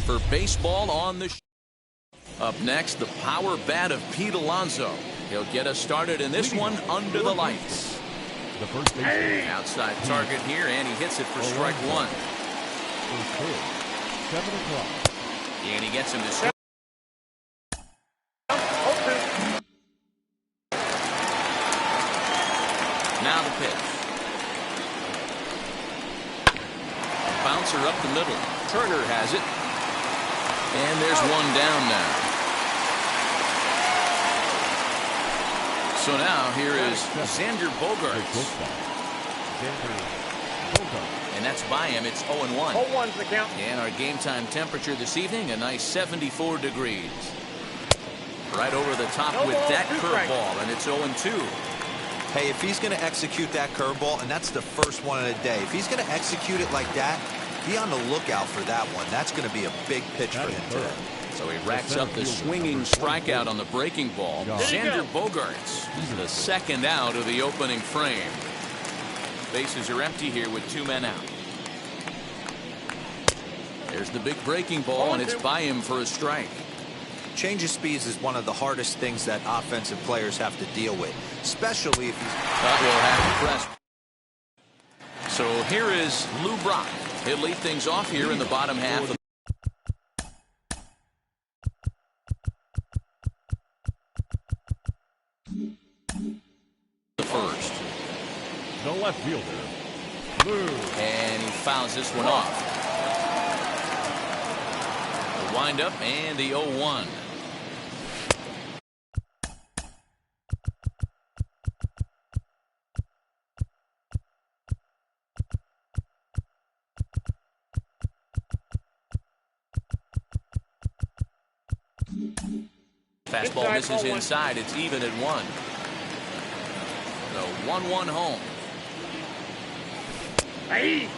now for baseball on the show. Up next, the power bat of Pete Alonso. He'll get us started in this one under the lights. The first baseman. Outside target here, and he hits it for strike one. 7 o'clock. And he gets him to score. Now the pitch. Bouncer up the middle. Turner has it. And there's one down now. So now here is Xander Bogaerts. And that's by him. It's 0-1. 0-1's the count. And our game time temperature this evening, a nice 74 degrees. Right over the top with that curveball, and it's 0-2. Hey, if he's going to execute that curveball, and that's the first one of the day, if he's going to execute it like that, be on the lookout for that one. That's going to be a big pitch for him today. So he racks up the swinging strikeout on the breaking ball. Xander Bogaerts, the second out of the opening frame. Bases are empty here with 2 men out. There's the big breaking ball, and it's by him for a strike. Change of speeds is one of the hardest things that offensive players have to deal with, especially if he's... Will have to press. So here is Lou Brock. He'll lead things off here in the bottom half of the first. The left fielder, Lou. And he fouls this one off. The windup and the 0-1. Fastball misses inside. It's even at 1. The 1-1 home. Hey,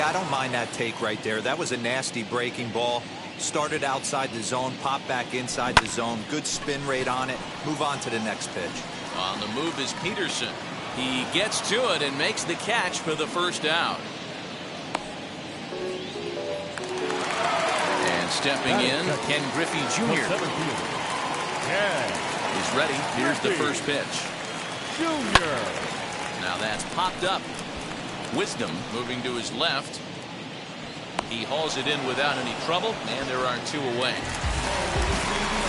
I don't mind that take right there. That was a nasty breaking ball. Started outside the zone, popped back inside the zone. Good spin rate on it. Move on to the next pitch. On the move is Peterson. He gets to it and makes the catch for the first out. And stepping in, Ken Griffey Jr. He's ready. Here's the first pitch. Junior. Now that's popped up. Wisdom moving to his left. He hauls it in without any trouble, and there are 2 away.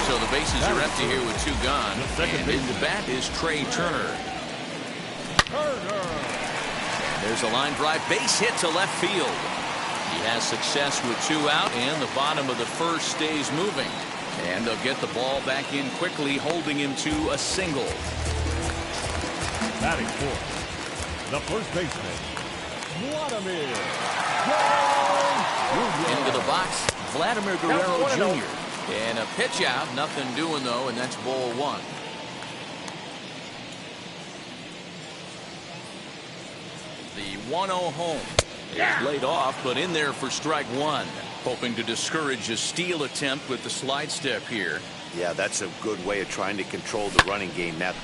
So the bases are empty here with 2 gone. And in the bat is Trey Turner. And there's a line drive base hit to left field. He has success with 2 out, and the bottom of the first stays moving. And they'll get the ball back in quickly, holding him to a single. Batting fourth, the first baseman, Vladimir. Into the box, Vladimir Guerrero Jr. And a pitch out, nothing doing though, and that's ball 1. The 1-0 home is laid off, but in there for strike 1. Hoping to discourage a steal attempt with the slide step here. Yeah, that's a good way of trying to control the running game. And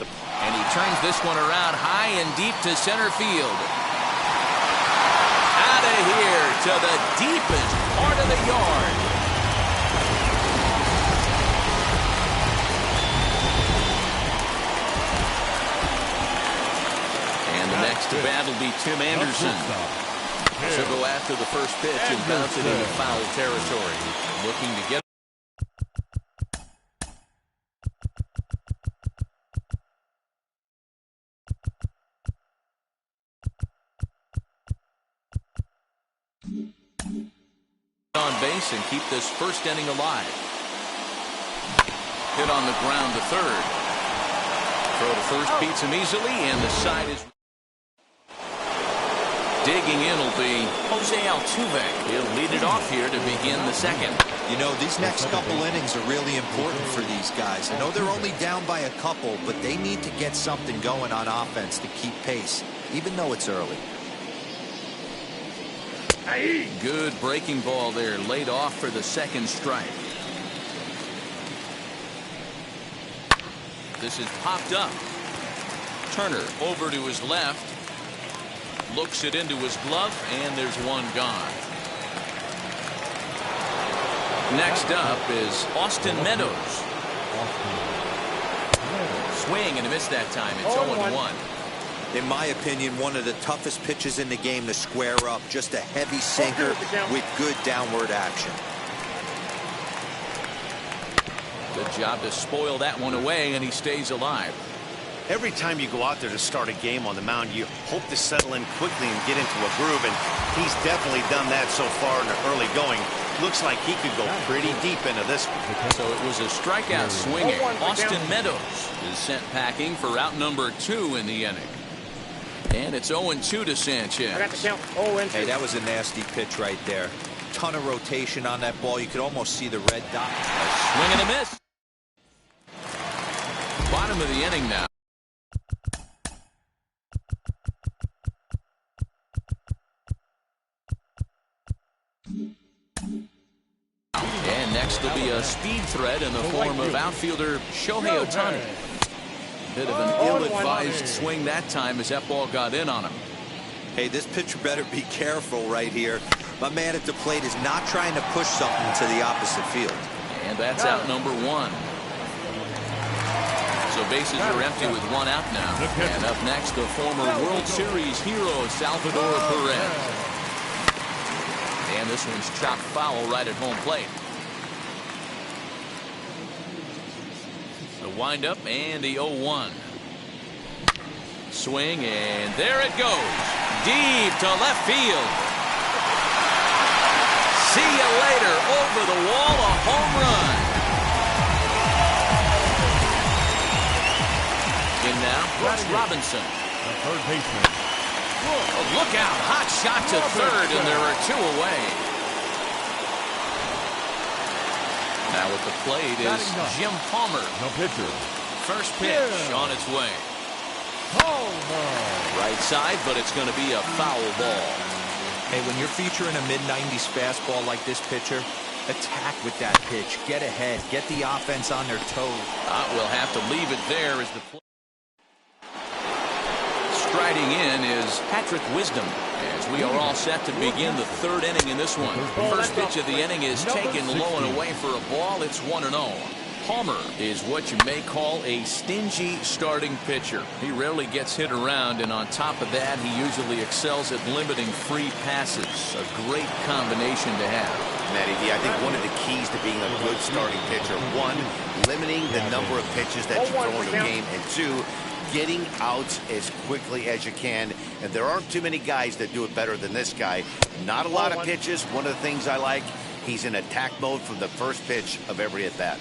he turns this one around high and deep to center field. Out of here to the deepest part of the yard. And the next to bat will be Tim Anderson. She'll go after the first pitch and bounce it into foul territory. Looking to get on base and keep this first inning alive. Hit on the ground to third. Throw to first beats him easily, and the side is... Digging in will be Jose Altuve. He'll lead it off here to begin the second. You know, these next couple innings are really important for these guys. I know they're only down by a couple, but they need to get something going on offense to keep pace, even though it's early. Good breaking ball there, laid off for the second strike. This is popped up. Turner over to his left. Looks it into his glove, and there's one gone. Next up is Austin Meadows. Swing and a miss that time. It's 0-1. In my opinion, one of the toughest pitches in the game to square up. Just a heavy sinker with good downward action. Good job to spoil that one away, and he stays alive. Every time you go out there to start a game on the mound, you hope to settle in quickly and get into a groove, and he's definitely done that so far in the early going. Looks like he could go pretty deep into this one. So it was a strikeout swinging. Austin Meadows is sent packing for out number 2 in the inning. And it's 0-2 to Sanchez. I got the count. 0-2. Hey, that was a nasty pitch right there. Ton of rotation on that ball. You could almost see the red dot. A swing and a miss. Bottom of the inning now. And next will be a speed threat in the form of outfielder Shohei Ohtani. Bit of an ill-advised swing that time as that ball got in on him. Hey, this pitcher better be careful right here. My man at the plate is not trying to push something to the opposite field. And that's out number 1. So bases are empty with 1 out now. And up next, the former World Series hero, Salvador Perez. And this one's chopped foul right at home plate. The windup and the 0-1. Swing, and there it goes. Deep to left field. See you later. Over the wall, a home run. In now, Brooks Robinson. The third baseman. Oh, look out. Hot shot to third, and there are 2 away. Now at the plate is Jim Palmer. No pitcher. First pitch on its way. Right side, but it's going to be a foul ball. Hey, when you're featuring a mid-90s fastball like this pitcher, attack with that pitch. Get ahead. Get the offense on their toes. We'll have to leave it there as the play. Striding in is Patrick Wisdom, as we are all set to begin the 3rd inning in this one. First pitch of the inning is taken low and away for a ball. It's 1-0. Palmer is what you may call a stingy starting pitcher. He rarely gets hit around, and on top of that, he usually excels at limiting free passes. A great combination to have. Matty D, I think one of the keys to being a good starting pitcher, 1, limiting the number of pitches that you throw in a game, and 2, getting outs as quickly as you can. And there aren't too many guys that do it better than this guy. Not a lot of pitches. One of the things I like, he's in attack mode from the first pitch of every at-bat.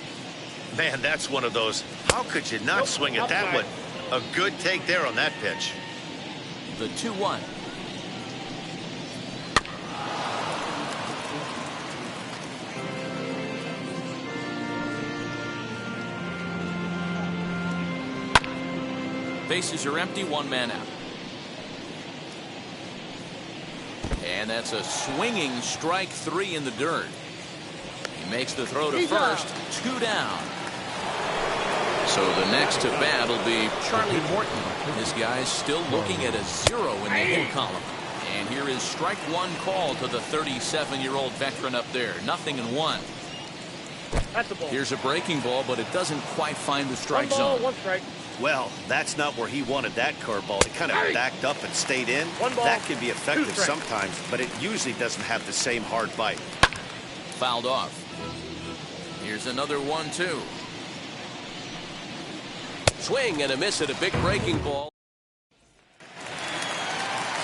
Man, that's one of those. How could you not swing at that one? A good take there on that pitch. The 2-1. Bases are empty, 1 man out. And that's a swinging strike 3 in the dirt. He makes the throw to first, 2 down. So the next to bat will be Charlie Morton. This guy's still looking at a 0 in the hit column. And here is strike 1 call to the 37-year-old veteran up there. 0-1. That's a ball. Here's a breaking ball, but it doesn't quite find the strike 1 ball, zone. 1 strike. Well, that's not where he wanted that curveball. It kind of backed up and stayed in. 1 ball, that can be 2 effective strikes. sometimes, but it usually doesn't have the same hard bite. Fouled off. Here's another 1-2. Swing and a miss at a big breaking ball.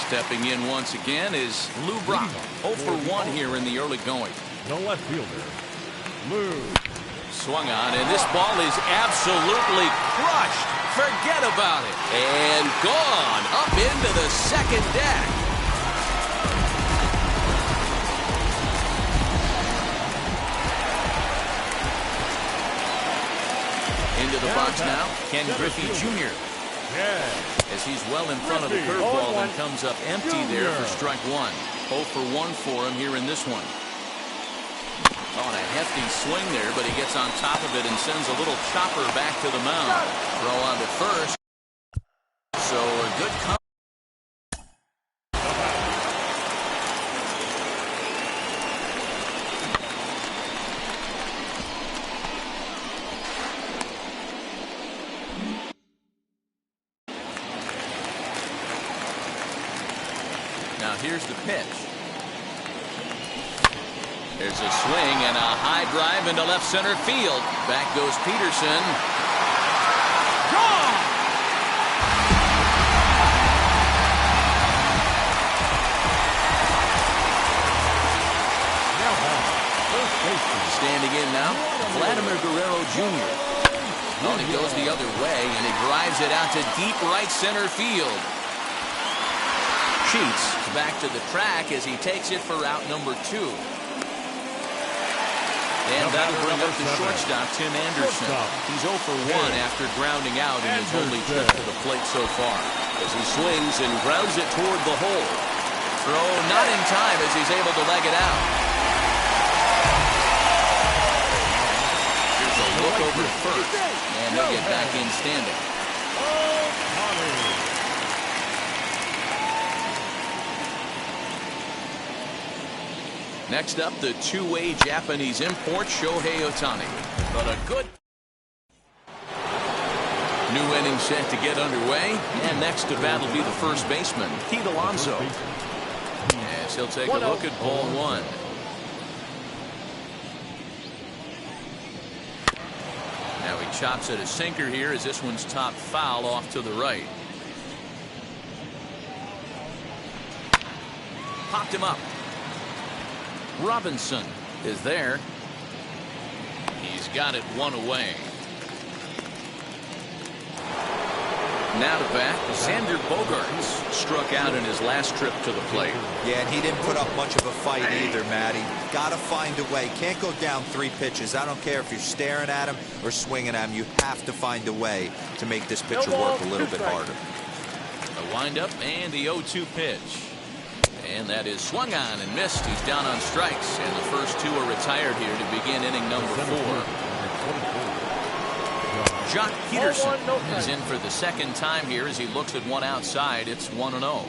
Stepping in once again is Lou Brock. 0 for 1 here in the early going. No left fielder. Lou. Swung on, and this ball is absolutely crushed. Forget about it. And gone up into the second deck. Into the box now, Ken Griffey Jr. As he's well in front of the curveball and comes up empty there for strike 1. 0 for 1 for him here in this one. On a hefty swing there, but he gets on top of it and sends a little chopper back to the mound. Throw on to first. So a good Now here's the pitch. There's a swing and a high drive into left center field. Back goes Peterson. Gone! Standing in now, Vladimir Guerrero Jr. Oh, and he goes the other way, and he drives it out to deep right center field. Sheets back to the track as he takes it for route number 2. And that'll bring up the shortstop, Tim Anderson. He's 0 for 1 after grounding out in his only trip to the plate so far. As he swings and grounds it toward the hole. Throw not in time as he's able to leg it out. Here's a look over to first. And they'll get back in standing. Next up, the two-way Japanese import, Shohei Ohtani. But a good new inning set to get underway. And next to bat will be the first baseman, Pete Alonso. Yes, he'll take a look at ball 1. Now he chops at a sinker here as this one's top foul off to the right. Popped him up. Robinson is there. He's got it 1 away. Now to bat, Xander Bogaerts struck out in his last trip to the plate. Yeah, and he didn't put up much of a fight either, Matty. Got to find a way. Can't go down 3 pitches. I don't care if you're staring at him or swinging at him. You have to find a way to make this pitcher work a little bit harder. A windup and the 0-2 pitch. And that is swung on and missed. He's down on strikes. And the first 2 are retired here to begin inning number 4. Jock Peterson is in for the second time here as he looks at one outside. It's 1-0.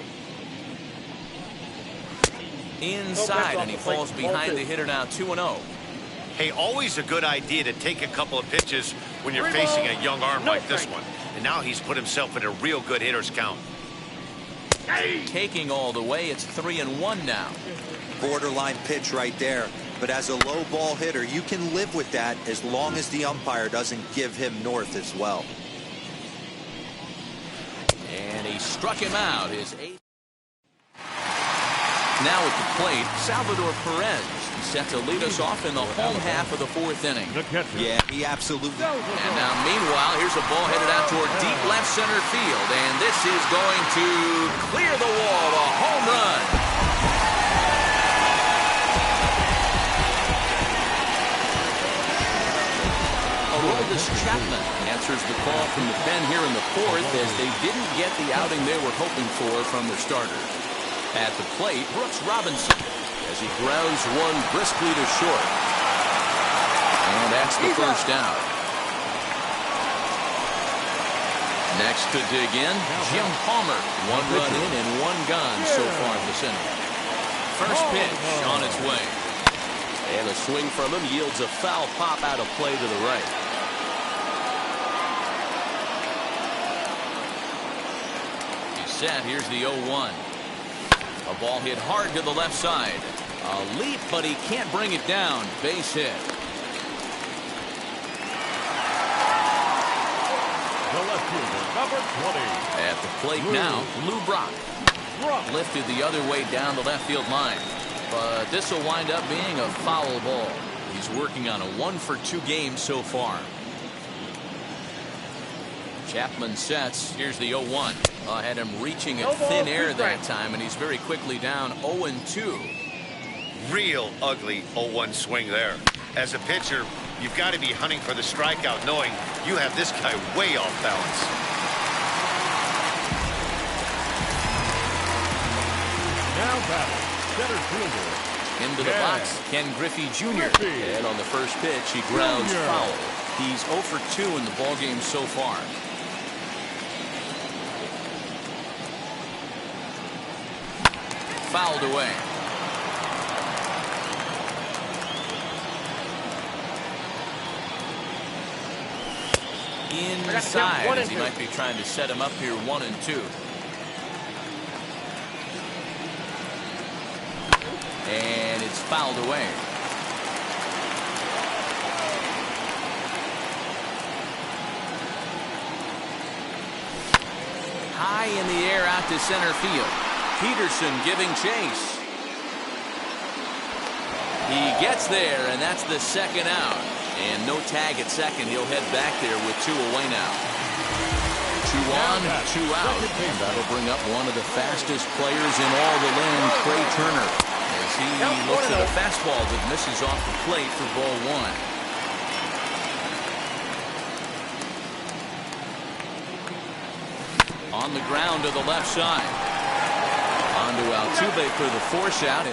Inside, and he falls behind the hitter now, 2-0. Hey, always a good idea to take a couple of pitches when you're facing a young arm like this one. And now he's put himself in a real good hitter's count. Taking all the way, it's 3-1 now. Borderline pitch right there. But as a low ball hitter, you can live with that as long as the umpire doesn't give him north as well. And he struck him out. His 8th. Now at the plate, Salvador Perez set to lead us off in the home half of the 4th inning. Yeah, he absolutely. And now meanwhile, here's a ball headed out toward deep left center field. And this is going to clear the wall. A home run. Aroldis Chapman answers the call from the pen here in the 4th as they didn't get the outing they were hoping for from their starter. At the plate, Brooks Robinson as he grounds one briskly to short. And that's the first out. Next to dig in, Jim Palmer. 1 run in and 1 gone so far this inning. First pitch on its way. And a swing from him yields a foul pop out of play to the right. He's set. Here's the 0-1. A ball hit hard to the left side. A leap, but he can't bring it down. Base hit. The left fielder, number 20. At the plate now, Lou Brock. Lifted the other way down the left field line. But this will wind up being a foul ball. He's working on a 1-for-2 game so far. Chapman sets. Here's the 0-1. Had him reaching at thin air that time, and he's very quickly down 0-2. Real ugly 0-1 swing there. As a pitcher, you've got to be hunting for the strikeout, knowing you have this guy way off balance. Now batting, center fielder. Into the box, Ken Griffey Jr. And on the first pitch, he grounds foul. He's 0 for 2 in the ballgame so far. Fouled away. Inside as he might be trying to set him up here 1-2. And it's fouled away. High in the air out to center field. Peterson giving chase. He gets there, and that's the second out. And no tag at second. He'll head back there with 2 away now. 2 on, 2 out. And that'll bring up one of the fastest players in all the land, Trey Turner, as he looks at a fastball that misses off the plate for ball 1. On the ground to the left side. On to Altuve for the force out.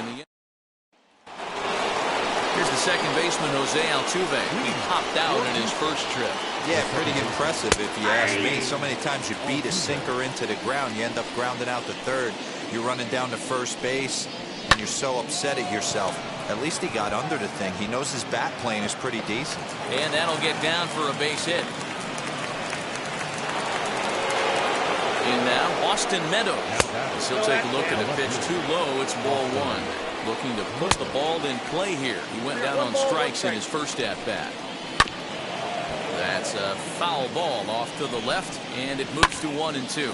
Here's the second baseman, Jose Altuve. He popped out in his first trip. Yeah, pretty impressive if you ask me. So many times you beat a sinker into the ground, you end up grounding out to third. You're running down to first base, and you're so upset at yourself. At least he got under the thing. He knows his bat plane is pretty decent. And that'll get down for a base hit. In now, Austin Meadows. As he'll take a look at a pitch too low. It's ball 1. Looking to put the ball in play here. He went down on strikes in his first at-bat. That's a foul ball off to the left, and it moves to 1 and 2.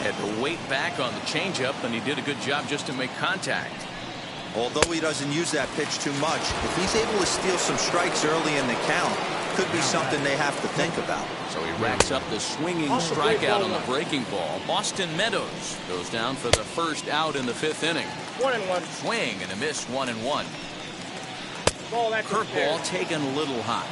Had to wait back on the changeup, and he did a good job just to make contact. Although he doesn't use that pitch too much, if he's able to steal some strikes early in the count, could be something they have to think about. So he racks up the swinging strikeout on the breaking ball. Austin Meadows goes down for the first out in the 5th inning. 1 and 1. Swing and a miss, 1 and 1. Curveball Curveball taken a little high.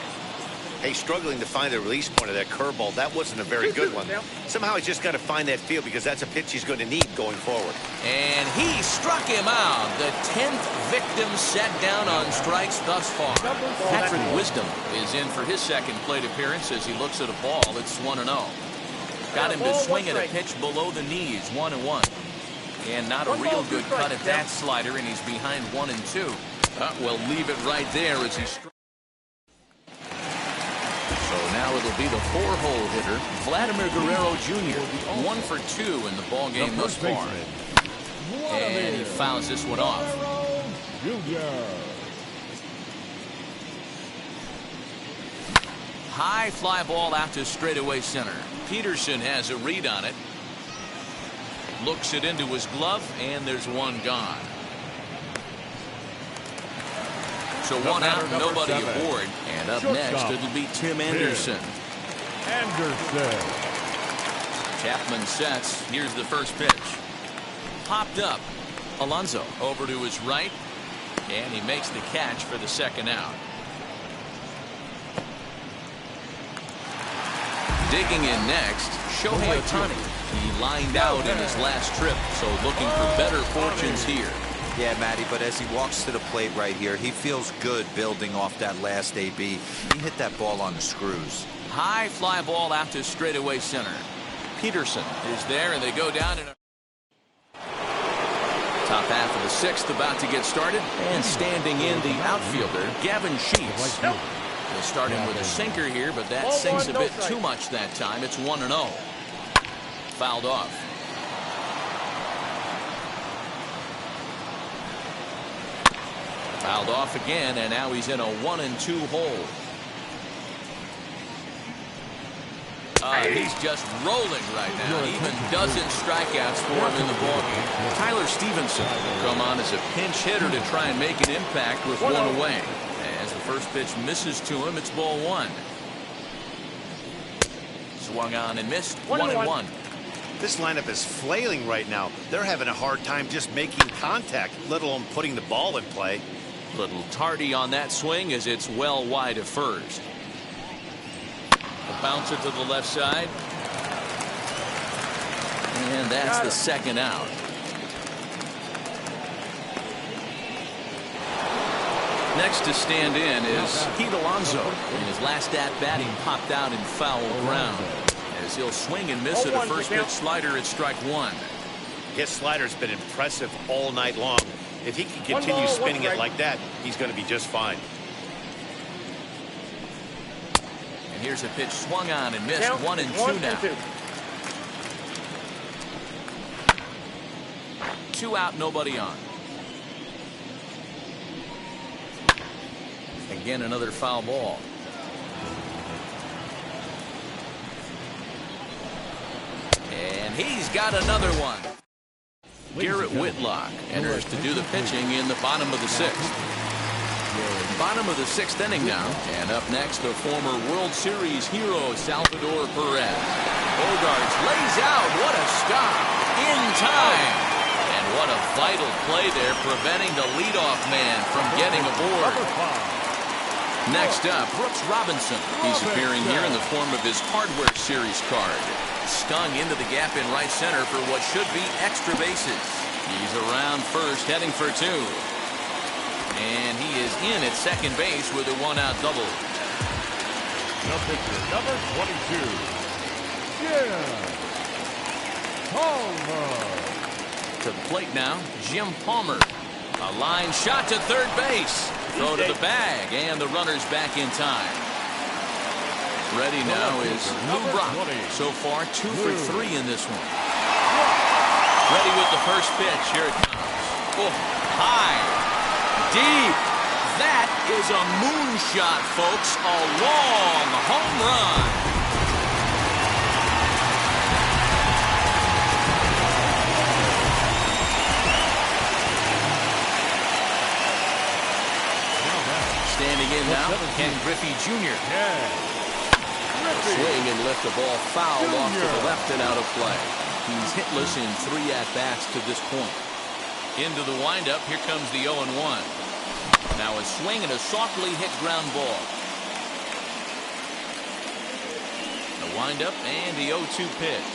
Hey, struggling to find the release point of that curveball. That wasn't a very good one. Somehow he's just got to find that feel because that's a pitch he's going to need going forward. And he struck him out. The 10th victim set down on strikes thus far. Patrick Wisdom is in for his second plate appearance as he looks at a ball. It's 1-0. Got him to swing at a pitch below the knees. 1-1. And not a real good cut at that slider, and he's behind 1 and 2. We'll leave it right there as he strikes. So now it'll be the 4-hole hitter, Vladimir Guerrero Jr. 1 for 2 in the ball game thus far. And he fouls this one off. High fly ball out to straightaway center. Peterson has a read on it. Looks it into his glove, and there's one gone. So 1 out, nobody aboard. And up next, it'll be Tim Anderson. Chapman sets. Here's the first pitch. Popped up. Alonso over to his right. And he makes the catch for the second out. Digging in next, Shohei Ohtani. He lined out in his last trip, so looking for better fortunes here. Yeah, Matty, but as he walks to the plate right here, he feels good building off that last AB. He hit that ball on the screws. High fly ball out to straightaway center. Peterson is there, and they go down in a top half of the 6th about to get started, and standing in the outfielder, Gavin Sheets. They'll start him with a sinker here, but that sinks a bit too much that time. It's 1-0. Fouled off. Fouled off again, and now he's in a 1 and 2 hole. He's just rolling right now. Even dozen strikeouts for him in the ballgame. Tyler Stevenson will come on as a pinch hitter to try and make an impact with 1 away. As the first pitch misses to him, it's ball 1. Swung on and missed. 1-1. This lineup is flailing right now. They're having a hard time just making contact, let alone putting the ball in play. Little tardy on that swing as it's well wide of first. A bouncer to the left side. And that's the second out. Next to stand in is Pete Alonso. In his last at-bat, he popped out in foul ground. As he'll swing and miss at a first pitch slider at strike 1. His slider's been impressive all night long. If he can continue spinning it like that, he's going to be just fine. And here's a pitch swung on and missed. 1 and 2 now. 2 out, nobody on. Again, another foul ball. And he's got another one. Garrett Whitlock enters to do the pitching in the bottom of the sixth. Bottom of the sixth inning now. And up next, the former World Series hero, Salvador Perez. Bogarts lays out. What a stop. In time. And what a vital play there, preventing the leadoff man from getting aboard. Next up, Brooks Robinson. He's appearing here in the form of his Hardware Series card. Stung into the gap in right center for what should be extra bases. He's around first, heading for two. And he is in at second base with a one-out double. The pitcher, number 22, Jim Palmer. To the plate now, Jim Palmer. A line shot to third base. Throw to the bag, and the runner's back in time. Ready now is Lou Brock. So far, 2 for 3 in this one. Ready with the first pitch. Here it comes. Oh, high, deep. That is a moonshot, folks. A long home run. Standing in now, Ken Griffey Jr. Swing and lift the ball foul off to the left and out of play. He's hitless in 3 at-bats to this point. Into the windup, here comes the 0-1. Now a swing and a softly hit ground ball. The windup and the 0-2 pitch.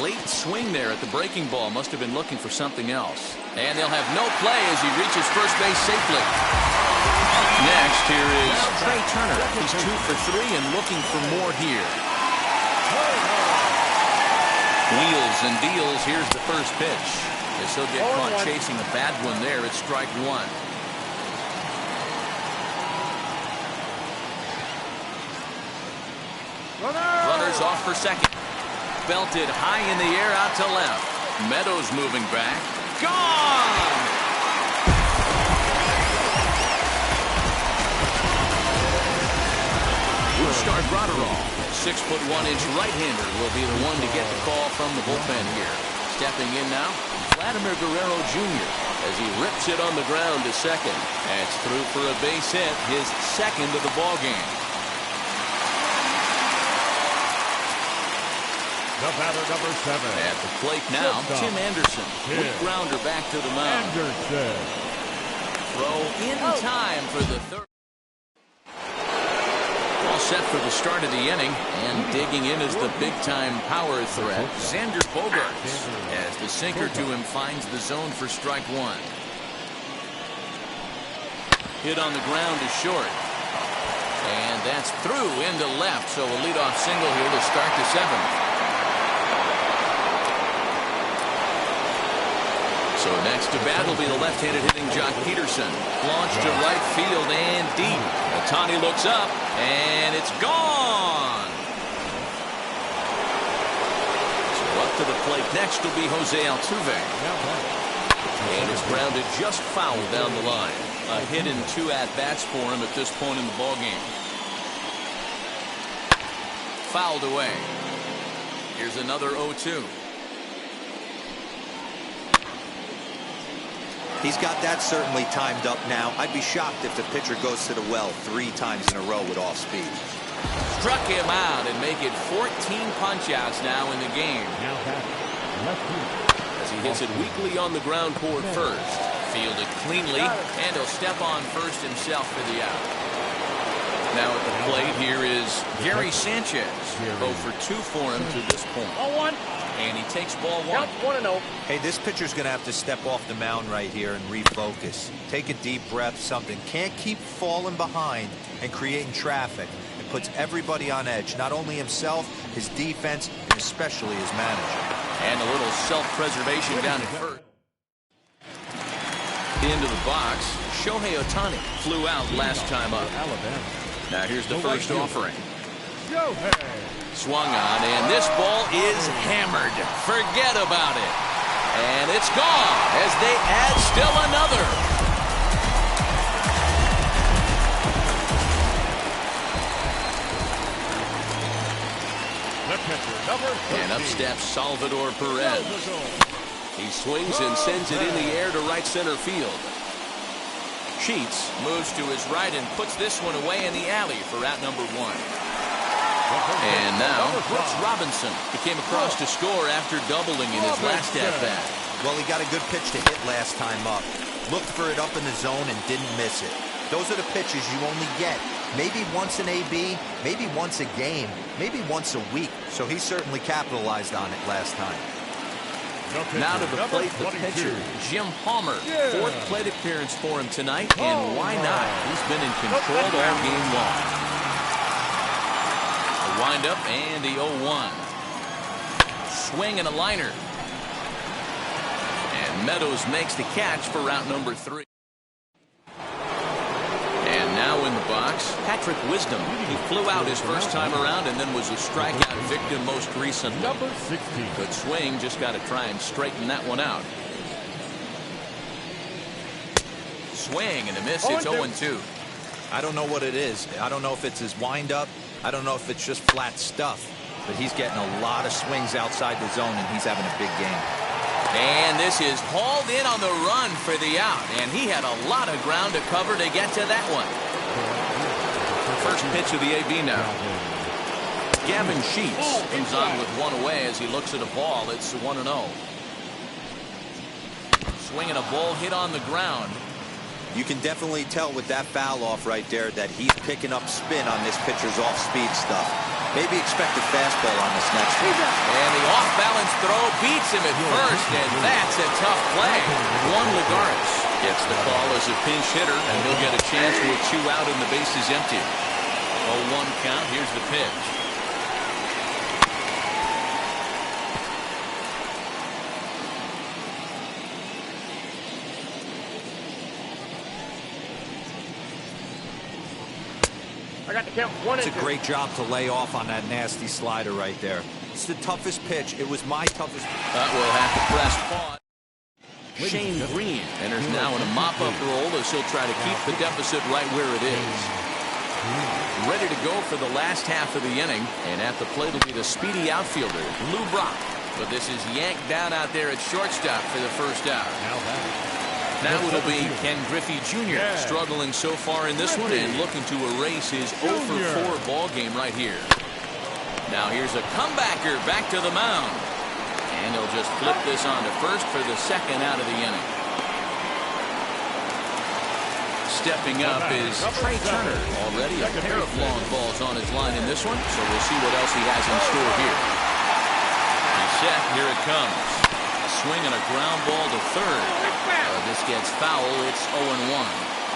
Late swing there at the breaking ball. Must have been looking for something else. And they'll have no play as he reaches first base safely. Next, here is Trey Turner. He's 2 for 3 and looking for more here. Wheels and deals. Here's the first pitch. As he'll get caught chasing a bad one there, it's strike one. Runners off for second. Belted high in the air out to left. Meadows moving back. Gone! Start Gratterall, 6'1" right-hander, will be the one to get the call from the bullpen here. Stepping in now, Vladimir Guerrero Jr. as he rips it on the ground to second. That's through for a base hit, his second of the ball game. The batter, number 7. At the plate now, Tim Anderson. Weak grounder back to the mound. Anderson. Throw in time for the third. All set for the start of the inning, and digging in is the big-time power threat, Xander Bogaerts, as the sinker to him finds the zone for strike one. Hit on the ground is short, and that's through into left, so a leadoff single here to start the 7th. So next to bat will be the left-handed hitting Jock Peterson. Launched to right field and deep. Ohtani looks up, and it's gone. So up to the plate next will be Jose Altuve. And it's grounded just foul down the line. A hit in 2 at-bats for him at this point in the ballgame. Fouled away. Here's another 0-2. He's got that certainly timed up now. I'd be shocked if the pitcher goes to the well 3 times in a row with off speed. Struck him out and make it 14 punch-outs now in the game. As he hits it weakly on the ground toward first. Fielded cleanly, and he'll step on first himself for the out. Now at the plate here is Gary Sanchez. 0 for 2 for him to this point. 0-1. And he takes ball 1. Count 1-0. Hey, this pitcher's going to have to step off the mound right here and refocus. Take a deep breath, something. Can't keep falling behind and creating traffic. It puts everybody on edge, not only himself, his defense, and especially his manager. And a little self-preservation down at first. Into the box, Shohei Ohtani flew out last time up. Now here's the first offering. Swung on, and this ball is hammered. Forget about it. And it's gone as they add still another. And up steps Salvador Perez. He swings and sends it in the air to right center field. Sheets moves to his right and puts this one away in the alley for out number 1. And now Brooks Robinson. He came across to score after doubling in his last at-bat. Well, he got a good pitch to hit last time up. Looked for it up in the zone and didn't miss it. Those are the pitches you only get maybe once an AB, maybe once a game, maybe once a week. So he certainly capitalized on it last time. Now to the plate, the pitcher, Jim Palmer. 4th plate appearance for him tonight, and why not? He's been in control all game long. A windup and the 0-1. Swing and a liner. And Meadows makes the catch for out number 3. And now in the box, Patrick Wisdom. He flew out his first time around and then was a strikeout victim most recently. Number 16. Good swing, just got to try and straighten that one out. Swing and a miss. It's 0-2. I don't know what it is. I don't know if it's his windup. I don't know if it's just flat stuff. But he's getting a lot of swings outside the zone, and he's having a big game. And this is hauled in on the run for the out. And he had a lot of ground to cover to get to that one. First pitch of the AB now. Gavin Sheets comes on with one away as he looks at a ball. It's 1-0. Swinging a ball hit on the ground. You can definitely tell with that foul off right there that he's picking up spin on this pitcher's off-speed stuff. Maybe expect a fastball on this next one. And the off-balance throw beats him at first, and that's a tough play. Juan Lagares gets the call as a pinch hitter, and he'll get a chance with 2 out and the bases empty. 0-1 count. Here's the pitch. I got the count. 1-2. It's a great job to lay off on that nasty slider right there. It's the toughest pitch. It was my toughest. That will have to press pause. Shane Green enters now in a mop-up role as he'll try to keep the deficit right where it is. Ready to go for the last half of the inning, and at the plate will be the speedy outfielder, Lou Brock. But this is yanked down out there at shortstop for the first out. Now it'll be Ken Griffey Jr. struggling so far in this one and looking to erase his 0-for-4 ball game right here. Now here's a comebacker back to the mound. And they'll just flip this on to first for the second out of the inning. Stepping up is Trey Turner. Already a pair of long balls on his line in this one, so we'll see what else he has in store here. He's set. Here it comes. A swing and a ground ball to third. This gets foul. It's 0-1.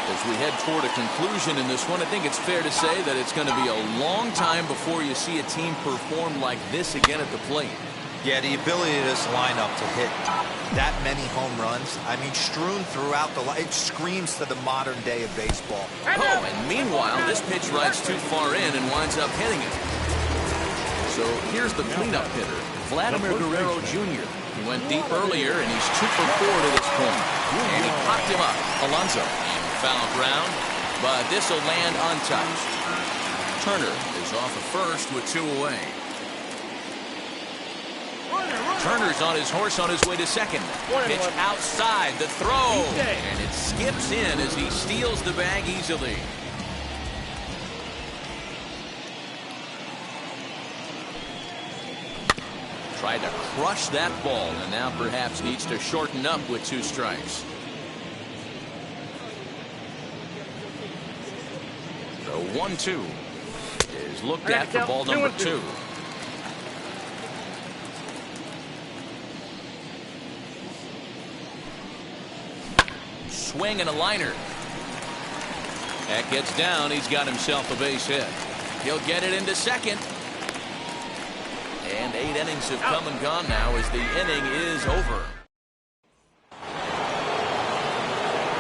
As we head toward a conclusion in this one, I think it's fair to say that it's going to be a long time before you see a team perform like this again at the plate. Yeah, the ability of this lineup to hit that many home runs, I mean, strewn throughout the line, it screams to the modern day of baseball. Oh, and meanwhile, this pitch rides too far in and winds up hitting it. So here's the cleanup hitter, Vladimir Guerrero Jr. He went deep earlier, and he's 2 for 4 to this point. And he popped him up. Alonso in foul ground, but this will land untouched. Turner is off of first with 2 away. Turner's on his horse on his way to second. Pitch outside, the throw, and it skips in as he steals the bag easily. Tried to crush that ball, and now perhaps needs to shorten up with 2 strikes. The 1-2 is looked at for ball number 2. Swing and a liner. That gets down. He's got himself a base hit. He'll get it into second. And 8 innings have come and gone now as the inning is over.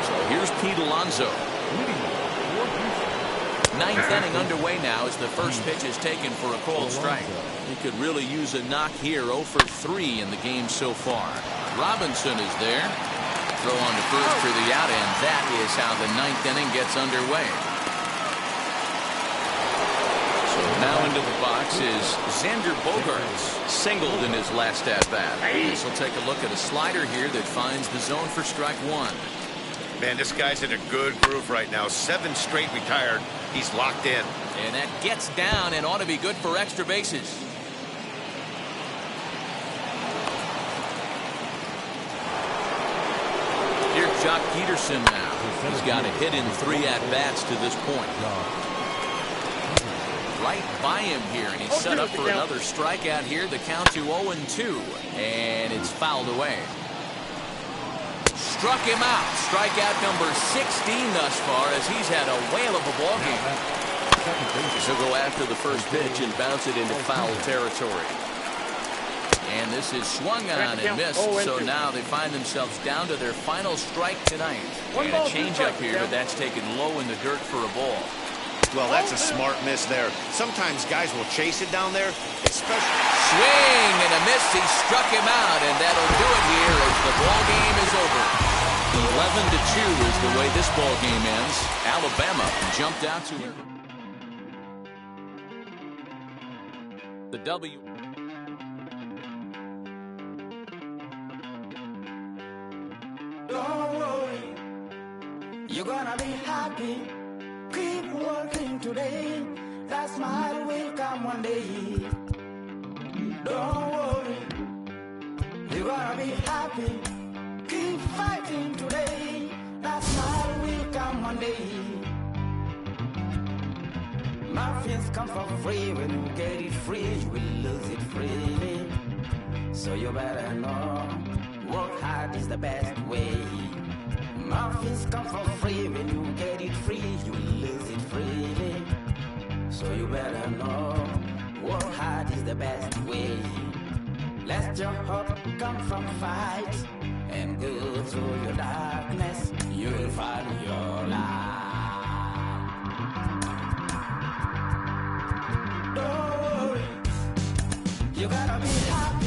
So here's Pete Alonso. 9th inning underway now as the first pitch is taken for a cold strike. He could really use a knock here. 0 for 3 in the game so far. Robinson is there. Throw on to first for the out, and that is how the 9th inning gets underway. So Now into the box is Xander Bogaerts, singled in his last at-bat. This will take a look at a slider here that finds the zone for strike one. Man, this guy's in a good groove right now. 7 straight retired. He's locked in. And that gets down and ought to be good for extra bases. Here's Jock Peterson now. He's got a hit in 3 at-bats to this point. Right by him here, and he's set up for another strikeout here. The count to 0-2, and it's fouled away. Struck him out. Strikeout number 16 thus far, as he's had a whale of a ball game. He'll go after the first pitch and bounce it into foul territory. And this is swung on and missed, so now they find themselves down to their final strike tonight. And a changeup here, but that's taken low in the dirt for a ball. Well, that's a smart miss there. Sometimes guys will chase it down there, especially. Swing and a miss. He struck him out, and that'll do it here as the ball game is over. 11-2 is the way this ball game ends. Alabama jumped out to the W. Don't worry, you're gonna be happy. Keep working today. That smile will come one day. Don't worry, you're gonna be happy. Keep fighting today. That smile will come one day. Muffins come for free. When you get it free, you will lose it freely. So you better know, work hard is the best way. Muffins come for free. When you get it free, you will lose it freely. So you better know, work hard is the best way. Let your hope come from fight and go through your darkness. You'll find your light. Don't worry, you gotta be happy.